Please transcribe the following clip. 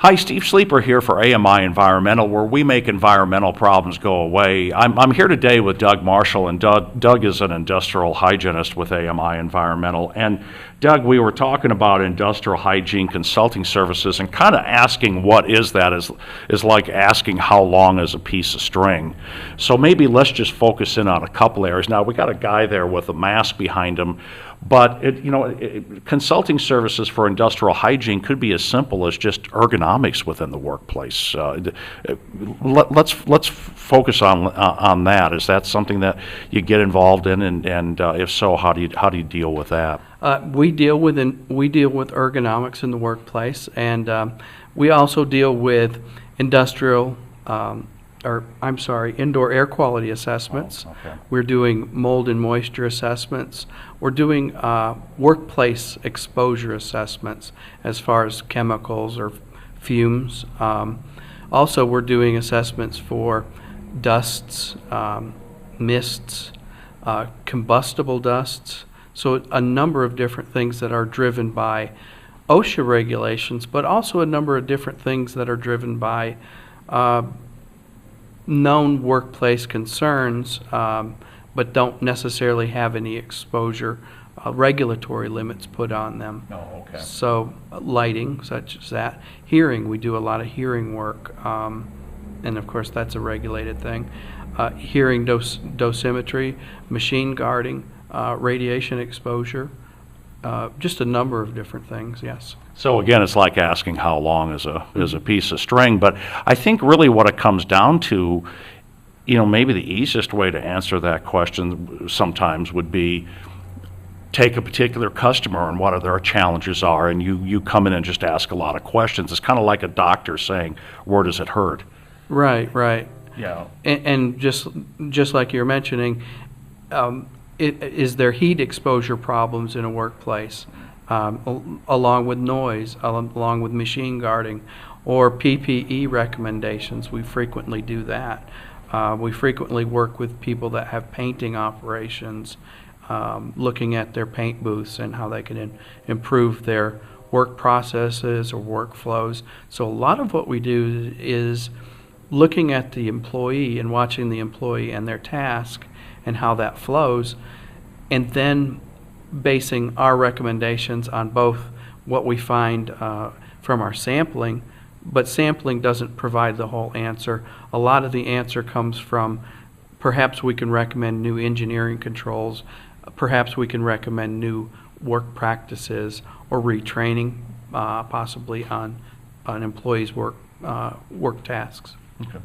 Hi, Steve Sleeper here for AMI Environmental, where we make environmental problems go away. I'm here today with Doug Marshall, and Doug is an industrial hygienist with AMI Environmental. And Doug, we were talking about industrial hygiene consulting services, and kind of asking what is that is like asking how long is a piece of string. So maybe let's just focus in on a couple areas. Now, we got a guy there with a mask behind him, but consulting services for industrial hygiene could be as simple as just ergonomics within the workplace. Let's focus on that. Is that something that you get involved in, and if so, how do you deal with that? We deal with ergonomics in the workplace, and we also deal with indoor air quality assessments. Oh, okay. We're doing mold and moisture assessments. We're doing workplace exposure assessments as far as chemicals or fumes. Also, we're doing assessments for dusts, mists, combustible dusts. So a number of different things that are driven by OSHA regulations, but also a number of different things that are driven by known workplace concerns, but don't necessarily have any exposure regulatory limits put on them. Oh, okay. So lighting, such as that. Hearing, we do a lot of hearing work, and of course that's a regulated thing. Hearing dosimetry, machine guarding, radiation exposure, just a number of different things, yes. So again, it's like asking how long is a piece of string, but I think really what it comes down to, maybe the easiest way to answer that question sometimes would be take a particular customer and what their challenges are, and you come in and just ask a lot of questions. It's kind of like a doctor saying, where does it hurt? Right. Yeah. And just like you're mentioning, is there heat exposure problems in a workplace, along with noise, along with machine guarding, or PPE recommendations? We frequently do that. We frequently work with people that have painting operations, looking at their paint booths and how they can improve their work processes or workflows. So a lot of what we do is looking at the employee and watching the employee and their task and how that flows, and then basing our recommendations on both what we find from our sampling, but sampling doesn't provide the whole answer. A lot of the answer comes from perhaps we can recommend new engineering controls, perhaps we can recommend new work practices, or retraining possibly on employees' work tasks. Okay.